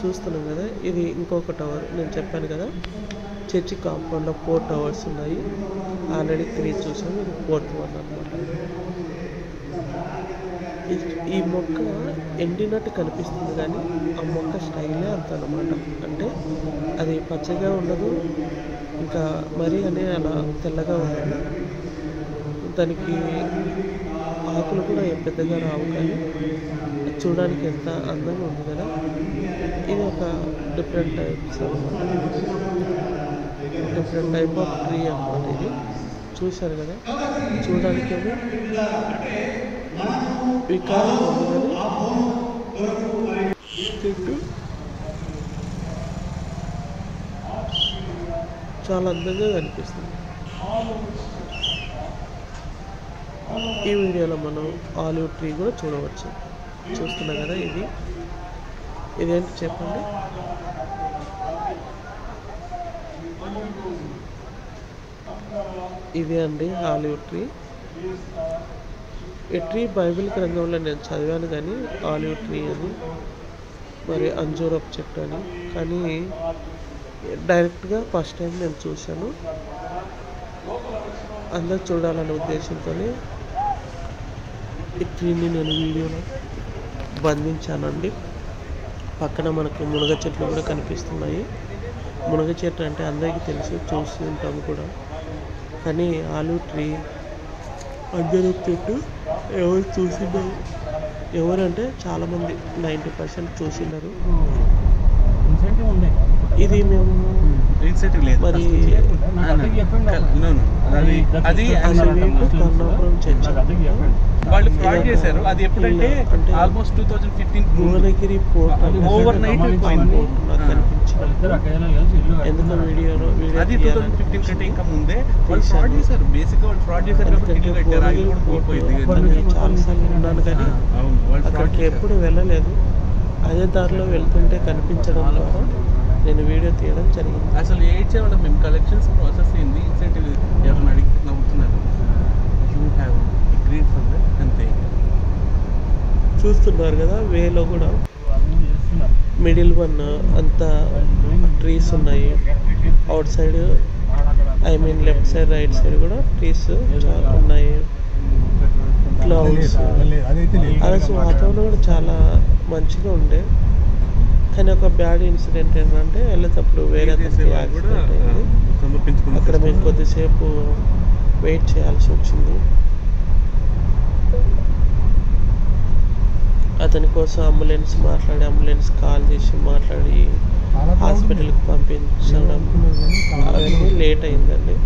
చూస్తున్నాం కదా, ఇది ఇంకొక టవర్. నేను చెప్పాను కదా చర్చి కాంపౌండ్లో 4 టవర్స్ ఉన్నాయి, ఆల్రెడీ 3 చూసాము, ఇది 4th వన్ అనమాట. ఈ మొక్క ఎండినట్టు కనిపిస్తుంది కానీ ఆ మొక్క స్టైలే అంత అనమాట. అంటే అది పచ్చగా ఉండదు, ఇంకా మరీ అనే అలా తెల్లగా ఉండదు, దానికి ఆకులు కూడా పెద్దగా రావు, కానీ చూడడానికి ఎంత అందంగా ఉంది కదా. ఇది ఒక డిఫరెంట్ టైప్ ఆఫ్ ట్రీ అన్నమాట. ఇది చూశారు కదా, చూడడానికి వికారంగా ఉంది కానీ చెట్టు చాలా అందంగా కనిపిస్తుంది. ఈ వీడియోలో మనం ఆలివ్ ట్రీ కూడా చూడవచ్చు. చూస్తున్నాం కదా, ఇదేంటి చెప్పండి. ఇదే అండి ఆలివ్ ట్రీ. ఈ ట్రీ బైబిల్ గ్రంథంలో నేను చదివాను కానీ ఆలివ్ ట్రీ అని, మరి అంజూరపు చెట్టు అని, కానీ డైరెక్ట్గా ఫస్ట్ టైం నేను చూశాను. అందరు చూడాలనే ఉద్దేశంతో ఈ ట్రీని నేను వీడియోలో బంధించానండి. పక్కన మనకు మునగ చెట్లు కూడా కనిపిస్తున్నాయి. మునగ చెట్టు అంటే అందరికీ తెలుసు, చూసి ఉంటాము కూడా, కానీ ఆలివ్ ట్రీ అంజూరపు చెట్టు ఎవరు చూసినారు? ఎవరంటే చాలామంది 90% చూసినారు. ఇది మేము మరి కర్ణాపురం చర్చ్ వాళ్ళు ఫ్రాడ్ చేశారు. అది ఎప్పుడంటే almost 2015 Bhuvanagiri port over night నాకు కనిపించినప్పుడు ఎందుకు వీడియోలో అది 2015 కంటే ఇంకా ముందే వాళ్ళు ఫ్రాడ్ చేశారు. బేసిక్ గా వాళ్ళు ఫ్రాడ్ చేశారు కాబట్టి ఇల్లు కట్టారు. అది కూడా కూలిపోయింది. చాలాసార్లు ఉన్నాను కానీ అక్కడికి ఎప్పుడు వెళ్ళలేదు. అదే దారిలో వెళ్తుంటే కనిపించడం ద్వారా నేను వీడియో తీయడం జరిగింది. అసలు ఏడ్చేవాళ్ళం మేము. కలెక్షన్స్ ప్రాసెస్ అయింది, ఇన్సెంటివ్ ఎవరైనా అడిగితే నవ్వుతున్నారు. అంతే చూస్తున్నారు కదా, వేలో కూడా మిడిల్ వన్ అంతా ట్రీస్ ఉన్నాయి. Out side left side right side కూడా ట్రీస్ చాలా ఉన్నాయి. క్లౌడ్స్, అలాగే వాతావరణం కూడా చాలా మంచిగా ఉండే. కానీ ఒక బ్యాడ్ ఇన్సిడెంట్ ఏంటంటే వెళ్ళేటప్పుడు వేరే యాక్సిడెంట్ అయింది. అక్కడ మేము కొద్దిసేపు వెయిట్ చేయాల్సి వచ్చింది. అతని కోసం అంబులెన్స్ కాల్ చేసి మాట్లాడి హాస్పిటల్కి పంపించడం అవన్నీ లేట్ అయిందండి.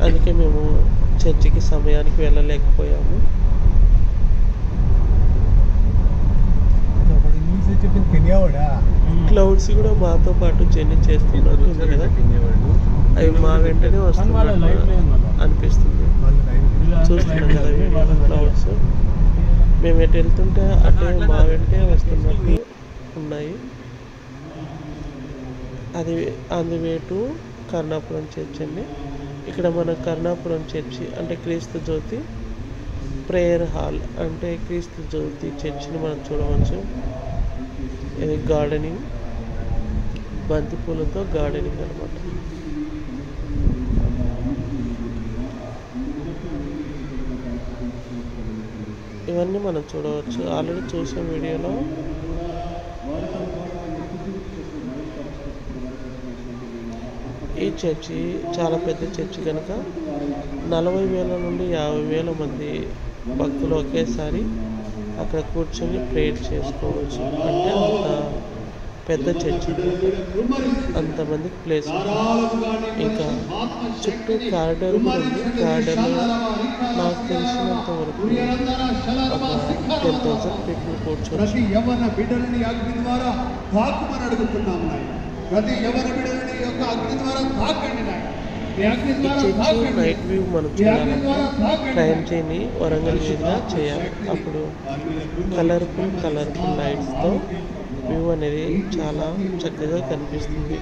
అందుకే మేము చర్చికి సమయానికి వెళ్ళలేకపోయాము. క్లౌడ్స్ కూడా మాతో పాటు జర్నీ చేస్తున్నట్టు కదా, అవి మా వెంటనే వస్తున్నట్టు అనిపిస్తుంది. చూస్తున్నాం కదా క్లౌడ్స్, మేము ఎటు వెళ్తుంటే అటే మా వెంటే వస్తున్నట్టు ఉన్నాయి. అది on the way to Karnapuram church అండి. ఇక్కడ మన కరుణాపురం చర్చి అంటే క్రీస్తు జ్యోతి ప్రేయర్ హాల్ అంటే క్రీస్తు జ్యోతి చర్చిని మనం చూడవచ్చు. ఇది గార్డెనింగ్, బంతిపూలతో గార్డెనింగ్ అనమాట. ఇవన్నీ మనం చూడవచ్చు. ఆల్రెడీ చూసిన వీడియోలో ఈ చర్చి చాలా పెద్ద చర్చి కనుక 40,000 నుండి 50,000 మంది భక్తులు ఒకేసారి అక్కడ కూర్చొని ప్రేయర్ చేసుకోవచ్చు. అంటే అంత పెద్ద చర్చి, అంతమందికి ప్లేస్ ఉంది. ఇంకా చుట్టూ కారిడార్ కూడా ఉంది. కారిడార్లో నాకు తెలిసినంత వరకు ఒక 10,000 పీపుల్ కూర్చోవచ్చు. చర్చి నైట్ వ్యూ మనం చూడాలంటే ట్రైన్ జర్నీ వరంగల్ మీదుగా చేయాలి. అప్పుడు కలర్ఫుల్ లైట్స్తో వ్యూ అనేది చాలా చక్కగా కనిపిస్తుంది.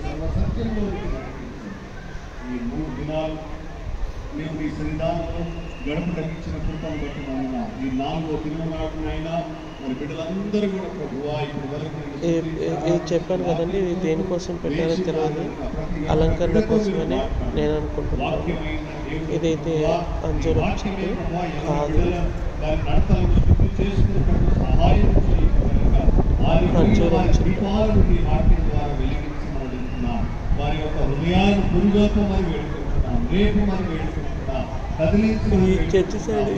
గడప తగ్గించిన కృపను బట్టి నాయన ఈ 4వ దిననాడునైనా మరి బిడ్డలందరూ కూడా ప్రభువా ఇప్పుడు వరకు చెప్పాను కదండి, ఇది దేనికోసం పెట్టారో తెలియదు, అలంకరణ కోసమని నేను అనుకుంటున్నాను. ఇదైతే అంజూరం చెట్టు కాదు, అంజూరం చెట్టు. వారి యొక్క హృదయాన్ని పురుగోతో మరి వేడుకుంటున్నాం, రేపు మరి వేడుకుంటున్నాం. ఈ చర్చి సైడ్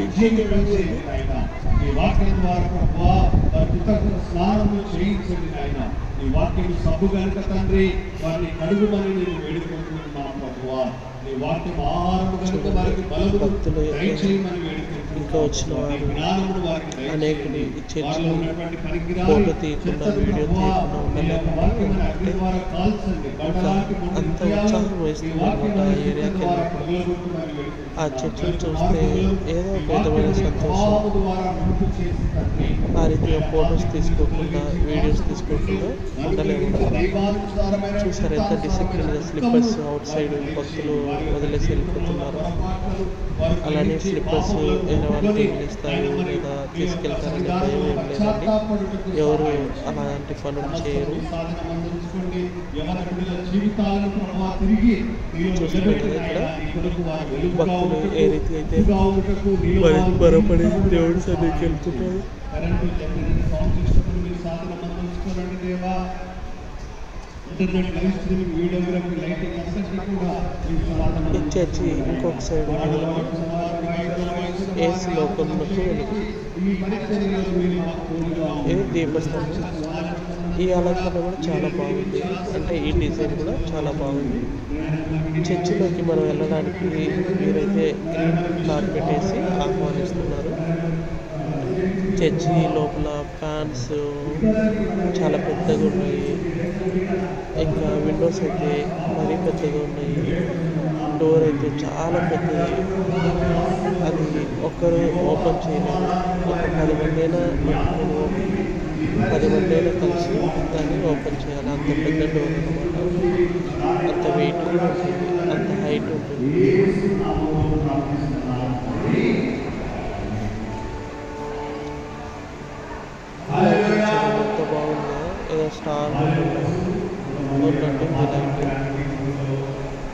ఈ వాక్యం ద్వారా ప్రభువా వారి కృతజ్ఞత స్నానము చేయించండి నాయన. ఈ వాక్యం సబ్బు కనుక తండ్రి వారిని కడుగుమని నేను వేడుకుంటున్నాను ప్రభువా. నీ వాక్యం ఆహారము కనుక వారికి బలము దయచేయమని వేడుకుంటున్నాను. ఇంకా వచ్చిన వారు అనేకులు ఈ చర్చిలో ఫోటో తీయకుండా వీడియో తీయకుండా ఉండలేకపోతే ఇంకా అంత ఉత్సాహం వేస్తుంది అనమాట. ఆ ఏరియాకి వెళ్ళినప్పుడు ఆ చర్చిని చూస్తే ఏదో ఒక విధమైన సంతోషం. ఆ రీతిగా ఫొటోస్ తీసుకోకుండా వీడియోస్ తీసుకోకుండా ఉండలేము. చూసారు ఎంత డిసిప్లిన్గా స్లిప్పర్స్ అవుట్ సైడ్ భక్తులు వదిలేసి వెళ్ళిపోతున్నారు. అలానే స్లిప్పర్స్ వేరే వాళ్ళు తగిలిస్తారు లేదా తీసుకెళ్తారనే భయం ఏం లేదండి. ఎవరు అలాంటి పనులు చేయరు. చూస్తున్నారు కదా ఇక్కడ భక్తులు ఏ రీతి అయితే బరపడి దేవుడి సన్నిధికి వెళ్తున్నారు. ఈ చర్చి ఇంకొక సైడ్ ఏసీ లోకంలోకి వెలుగు. ఇది దీపస్తంభం. ఈ అలంకరణ కూడా చాలా బాగుంది, అంటే ఈ డిజైన్ కూడా చాలా బాగుంది. చర్చిలోకి మనం వెళ్ళడానికి వీరైతే గ్రీన్ కార్పెట్ వేసి ఆహ్వానిస్తున్నారు. చర్చి లోపల ఫ్యాన్స్ చాలా పెద్దగా ఉన్నాయి. ఇంకా విండోస్ అయితే మరీ పెద్దగా ఉన్నాయి. డోర్ అయితే చాలా పెద్దది, అది ఒక్కరు ఓపెన్ చేయలేదు. ఒక 10 మందైనా 10 మందైనా కలిసి దాన్ని ఓపెన్ చేయాలి. అంత పెద్ద డోర్ అనమాట. అంత వెయిట్ కూడా ఉంటుంది, అంత హైట్ ఉంటుంది. ఎంత బాగుందో, ఏదో స్టార్ ఉన్నట్టుంది లైట్.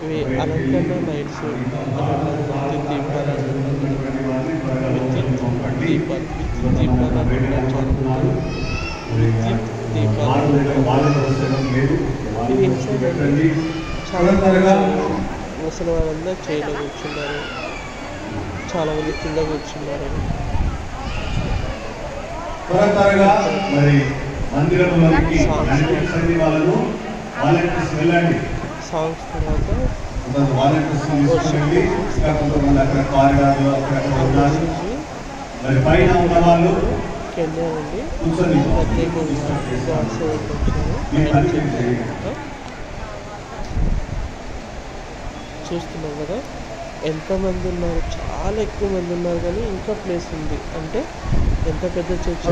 ఇవి అలంకరణ లైట్స్ అంటున్నారు, విద్యుత్ దీపాలు అంటున్నారు. విద్యుత్ దీపాలు అంటున్నారు, చాలా విద్యుత్ దీపాలు. ఇది ఇన్సైడ్ అండి. చాలా ముసలి వారందరూ చైర్లో కూర్చున్నారు, చాలా మంది కింద కూర్చున్నారు. సాంగ్స్ తర్వాత కెన్యా ఉండి ప్రత్యేకంగా చూస్తున్నాం కదా ఎంతమంది ఉన్నారు, చాలా ఎక్కువ మంది ఉన్నారు. కానీ ఇంకా ప్లేస్ ఉంది, అంటే ఎంత పెద్ద చర్చ్.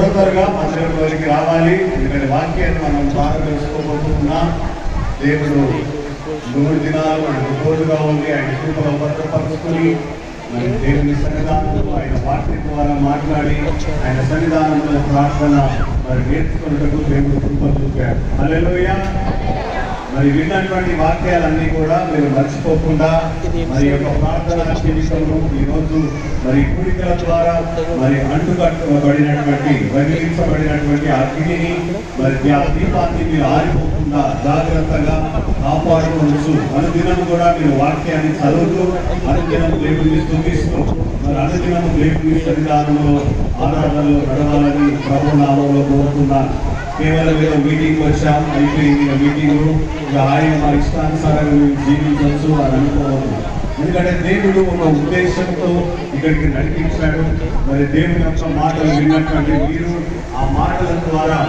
మూడు దినాలు ఆయన తోడుగా ఉంది, ఆయన కృపలో భద్రపరుచుకొని మరి దేవుని సన్నిధానంలో ఆయన వాక్య ద్వారా మాట్లాడి ఆయన సన్నిధానంలో ప్రార్థన మరి నేర్చుకున్నట్టు దేవుడు కృప చూపాడు. హల్లెలూయా. మరి విన్నటువంటి వాక్యాలన్నీ కూడా మీరు మర్చిపోకుండా మరి యొక్క ప్రార్థన జీవితంలో ఈరోజు మరి కూడికల ద్వారా మరి అంటుకట్టబడినటువంటి వదిలించబడినటువంటి అగ్నిని మరి ఆ దీపాన్ని మీరు ఆరిపోకుండా జాగ్రత్తగా కాపాడుకోవచ్చు. అనుదినం కూడా మీరు వాక్యాన్ని చదువుతూ అనుదినం దేవుడిని స్తుతిస్తూ మరి అనుదినం దేవుని సన్నిధానంలో ఆరాధనలో నడవాలని ప్రభు నామంలో కోరుతున్నాను. కేవలం ఏదో మీటింగ్ వచ్చాం అయిపోయింది మీటింగ్, ఇక ఆయన మా ఇష్టానుసారంగా మేము జీవించవచ్చు అని అనుకోవద్దు. ఎందుకంటే దేవుడు ఒక ఉద్దేశంతో ఇక్కడికి నడిపించాడు. మరి దేవుని యొక్క మాటలు విన్నటువంటి మీరు ఆ మాటల ద్వారా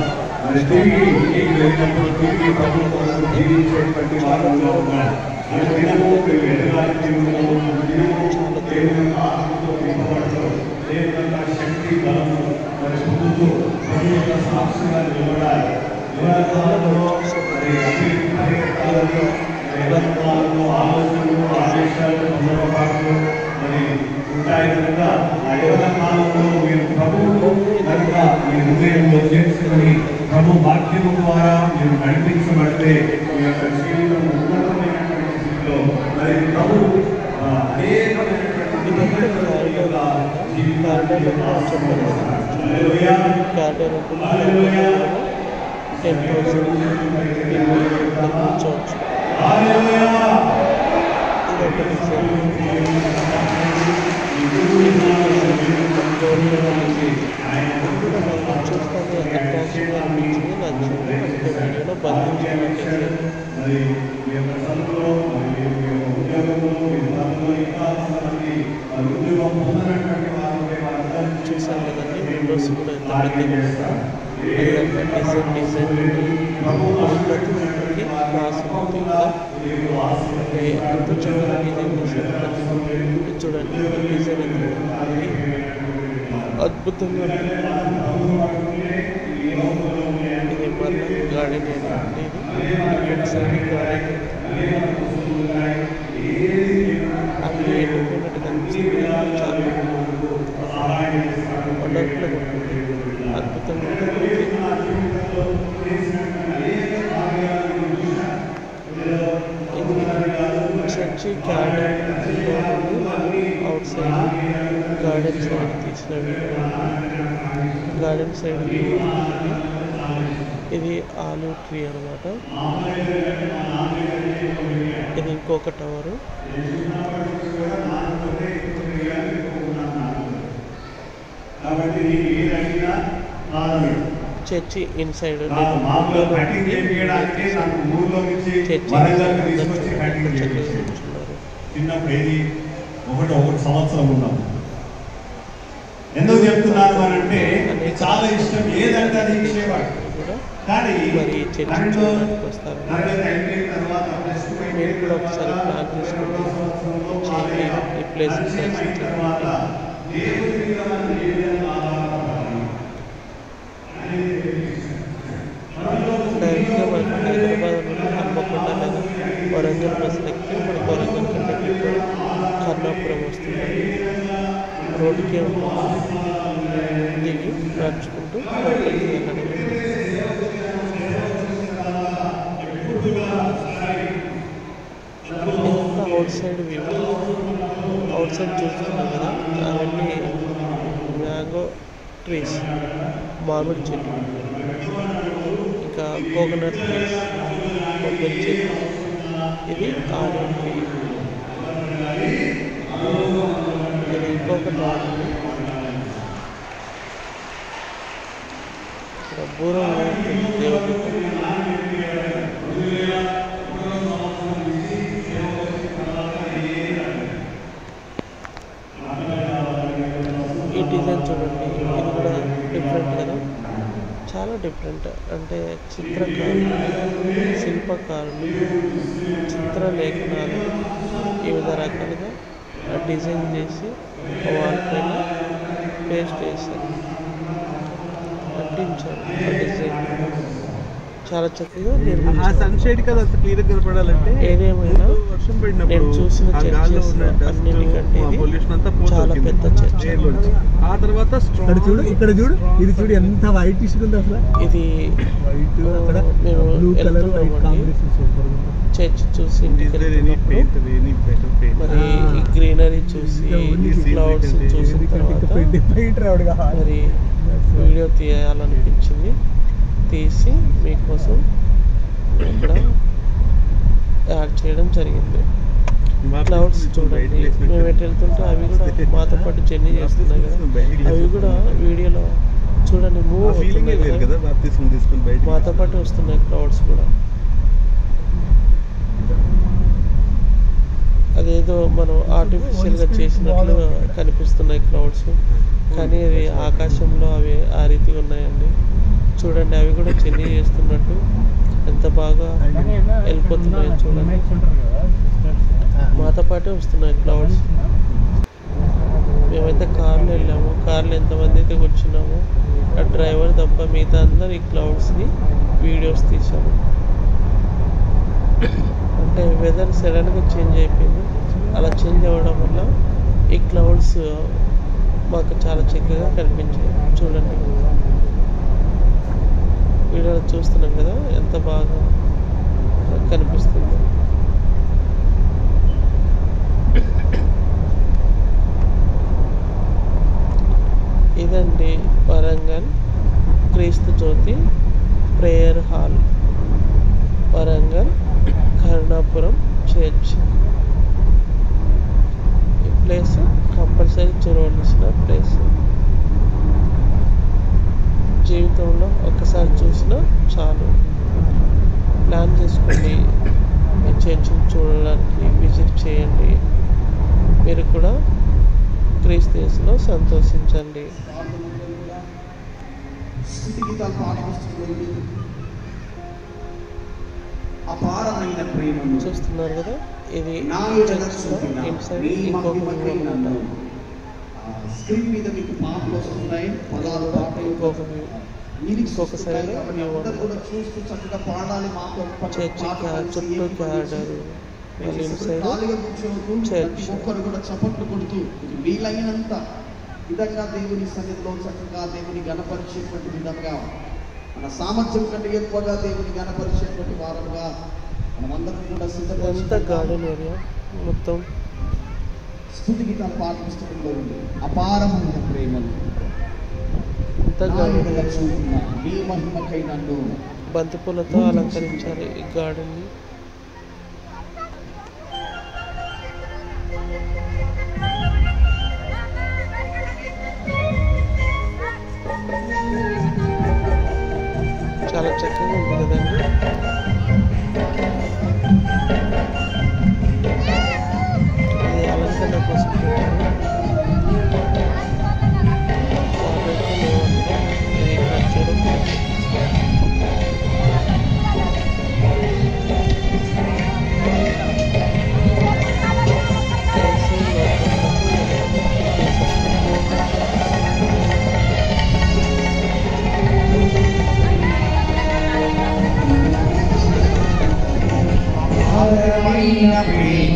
మరి తిరిగి ఇంటికి వెళ్ళినప్పుడు తిరిగి ప్రభుత్వం జీవించేటువంటి వారంలో ఉన్నారు. దినము ఎదగాలి, దేవుని ఆత్మతో నింపబడతారు. దేవుని యొక్క శక్తి బలము మరి పొందుతూ ప్రభు యొక్క సాక్షిగా నిలబడాలి. ఆలోచనలు ఆదేశాలు సందర్భాలు మరి ఉంటాయి కనుక ఆ యువత కాలంలో మీరు ప్రభువును కనుక మీ హృదయంలో చేసుకుని ప్రభు వాక్యము ద్వారా మీరు నడిపించబడితే మీ యొక్క జీవితం ఉన్నతమైనటువంటి స్థితిలో మరి ప్రభు చూసాను కదండి, విండోస్ కూడా ఎంత పెద్దగా డిజైన్ ప్రతి ఒక్కరికి క్లాస్ ఉంది కదా. అంటే ఎంత చూడండి డిజైన్ చేశారు, చూడండి డిజైన్ అద్భుతంగా ఇది మళ్ళీ గార్డెన్ అండి. ఇది సైడ్ గార్డెన్ అన్ని ఎండిపోయినట్టు కనిపిస్తుంది. చాలా వండర్ఫుల్గా ఉంటుంది, అద్భుతంగా ఉంటుంది. ఇది church garden out side garden side తీసిన వీడియో. Garden side view. ఇది ఆలివ్ ట్రీ అనమాట. ఇది ఇంకొక టవరు. చర్చి ఇన్సైడ్ ఒకటి సంవత్సరం ఉన్నాం. ఎందుకు చెప్తున్నాను అని అంటే చాలా ఇష్టం ఏదంటే అది ఇచ్చేవాడు. కానీ కరెంట్ వస్తారు. మీరు కూడా ఒకసారి ప్లాన్ చేసుకుంటే ఈ ప్లేస్ డైరెక్ట్గా మనకి హైదరాబాద్ నుండి హన్మకొండ లేదా వరంగల్ బస్సులు ఎక్కితే మనకు వరంగల్ కంటే కర్ణాపురం వస్తుంది. రోడ్డుకే ఉంటుంది. దిగి నడుచుకుంటూ ఇదంతా out side view. Out side చూస్తున్నాం కదా, అవన్నీ మ్యాంగో ట్రీస్, మామిడి చెట్లు, ఇంకా కోకోనట్ ట్రీస్, కొబ్బరి చెట్లు. ఇది ఆలివ్ ట్రీ. ఇది ఇంకొక టవర్. ఇక్కడ బూరం ఉంటుంది దేవుడి. ఈ డిజైన్ చూడండి, ఇది కూడా డిఫరెంట్ కదా, చాలా డిఫరెంట్. అంటే చిత్రకారులు, శిల్పకారులు చిత్రలేఖనాలు వివిధ రకాలుగా డిజైన్ చేసి వాటిపైన పేస్ట్ చేశారు, అంటించారు. ఆ డిజైన్ చాలా చక్కగా ఆ నిర్మించారు. సన్షైడ్ కదా అంత క్లియర్ కనపడాలంటే ఏదేమైనా వర్షం నేను పడినప్పుడు చూసిన ఆ గాల్లో ఉన్న చర్చెస్ అన్నిటికంటే ఇది పొల్యూషన్ అంతా చాలా పెద్ద చర్చ్. ఆ తర్వాత ఇక్కడ చూడు ఇది చూడు ఎంత వైట్ ఇష్యూ ఉంది అసలు. ఇది వైట్ అక్కడ మేము బ్లూ కలర్ వైట్ వెళ్తున్నామండి. కాంబినేషన్ సూపర్ ఉంది. చర్చ్ చూసి ఇంటికి వెళ్తున్నప్పుడు మరి ఈ గ్రీనరీ చూసి క్లౌడ్స్ చూసిన తర్వాత పెయింట్ రావడు కావాలి. మరి వీడియో తీయాలనిపించింది. తీసి మీకోసం ఇక్కడ యాడ్ చేయడం జరిగింది. క్లౌడ్స్ చూడండి, మేము ఎటు వెళ్తుంటే అవి కూడా మాతో పాటు జర్నీ చేస్తున్నాయి కదా, అవి కూడా వీడియోలో చూడండి మూవ్ అవుతున్నాయి కదా, మాతో పాటు వస్తున్నాయి క్లౌడ్స్ కూడా. అదేదో మనం ఆర్టిఫిషియల్గా చేసినట్లు కనిపిస్తున్నాయి క్లౌడ్స్, కానీ అవి ఆకాశంలో అవి ఆ రీతిగా ఉన్నాయండి. చూడండి అవి కూడా జర్నీ చేస్తున్నట్టు ఎంత బాగా వెళ్ళిపోతున్నాయో చూడండి. మాతో పాటే వస్తున్నాయి క్లౌడ్స్. మేమైతే కార్లో వెళ్ళాము. కార్లో ఎంతమంది అయితే కూర్చున్నామో ఆ డ్రైవర్ తప్ప మిగతా అందరు ఈ క్లౌడ్స్ని వీడియోస్ తీసాము. అంటే వెదర్ సడన్గా చేంజ్ అయిపోయింది. అలా చేంజ్ అవ్వడం వల్ల ఈ క్లౌడ్స్ మాకు చాలా చక్కగా కనిపించాయి. చూడండి వీడియోలో చూస్తున్నాం కదా ఎంత బాగా కనిపిస్తుంది. ఇదండి Warangal Kreesthu Jyothi prayer hall, Warangal Karunapuram church. ఈ ప్లేస్ కంపల్సరీ చూడవలసిన ప్లేస్. జీవితంలో ఒక్కసారి చూసినా చాలు. ప్లాన్ చేసుకోండి ఈ చర్చిని చూడడానికి, విజిట్ చేయండి. మీరు కూడా క్రీస్తు యేసులో సంతోషించండి. అపారమైన ప్రేమను చూస్తున్నారు కదా, ఇది చర్చ్లో ఇన్సైడ్ ఇంకొక వ్యూ అన్నమాట. స్క్రీన్ మీద మీకు పాటలు వస్తున్నాయి, పదాలు పాటలు, ఇంకొక వ్యూ, ఇంకొక సైడ్ వ్యూ కూడా చూస్తూ చక్కగా పాడాలి. మాతో చర్చ్ చుట్టూ క్యాడర్, మళ్ళీ ఇన్సైడ్ చర్చ్. ఒక్కరు కూడా చప్పట్లు కొడుతూ వీలైనంత విధంగా దేవుని సన్నిధిలో చక్కగా దేవుని గణపరిచేటువంటి విధంగా, మన సామర్థ్యం కంటే ఎక్కువగా దేవుని గణపరిచేటువంటి వారంగా మనమందరం కూడా ఎంత గార్డెన్ ఏరియా మొత్తం. స్తుతి గీతాలు పాట పుస్తకంలో ఉంది. అపారమైన ప్రేమను ఎంత గార్డెన్ ఏరియా, నీ మహిమకై నన్ను బంతిపూలతో అలంకరించారు ఈ గార్డెన్ని. చాలా చక్కగా ఉంది కదండి. ఇది అలంకరణ కోసం పెట్టారు. వాటైతే లేవండి. ఇది ఇక్కడ చూడండి. అపారమైన ప్రేమ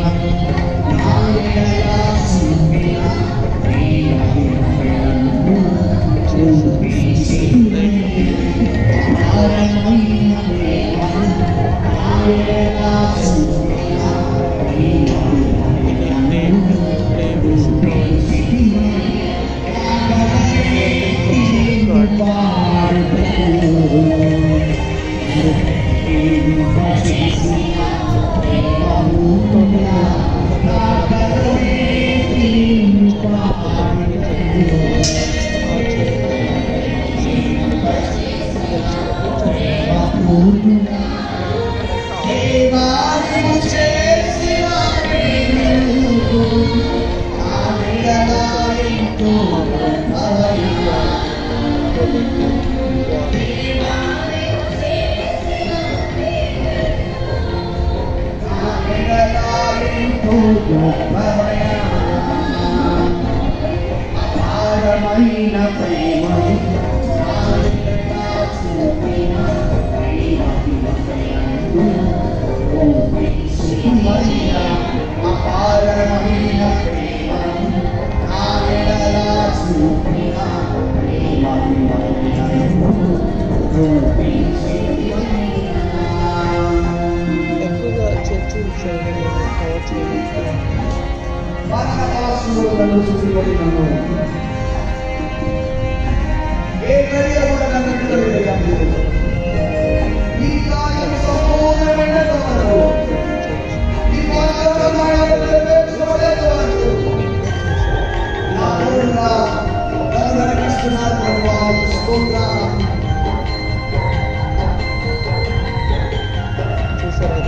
రక్తంలో చుట్టుబడినను ఏ గడియ కూడా నన్ను విడవలేదు. ఈ కార్యం సంపూర్ణమైన వరకు ఈ వాగ్దానమైన నెరవేర్చబడేంత వరకు నా తోడుగా నన్ను నడిపిస్తున్నారు ప్రభువా. స్తోత్రం. చూసారా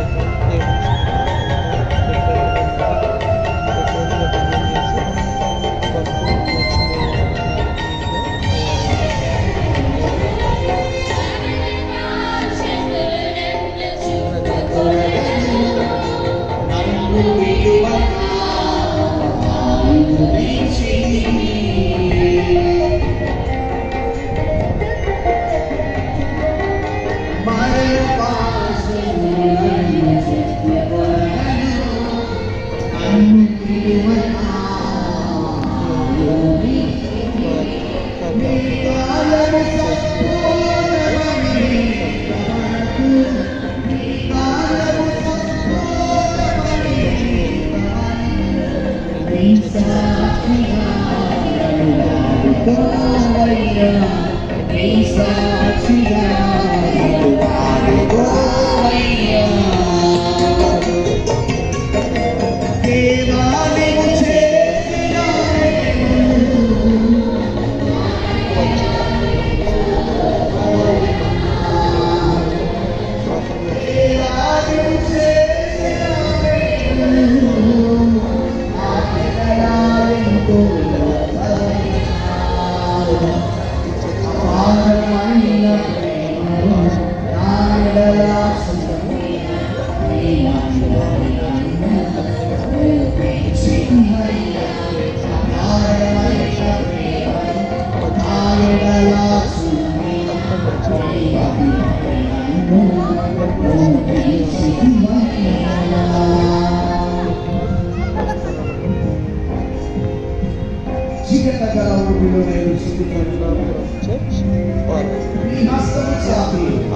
చర్చ్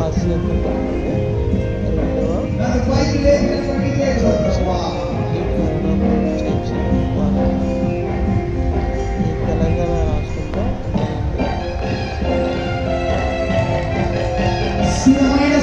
ఆసియా ఖండంలోనే రెండవ ఈ కరుణాపురం చర్చ్ ఈ తెలంగాణ రాష్ట్రంలో స్థిరమైన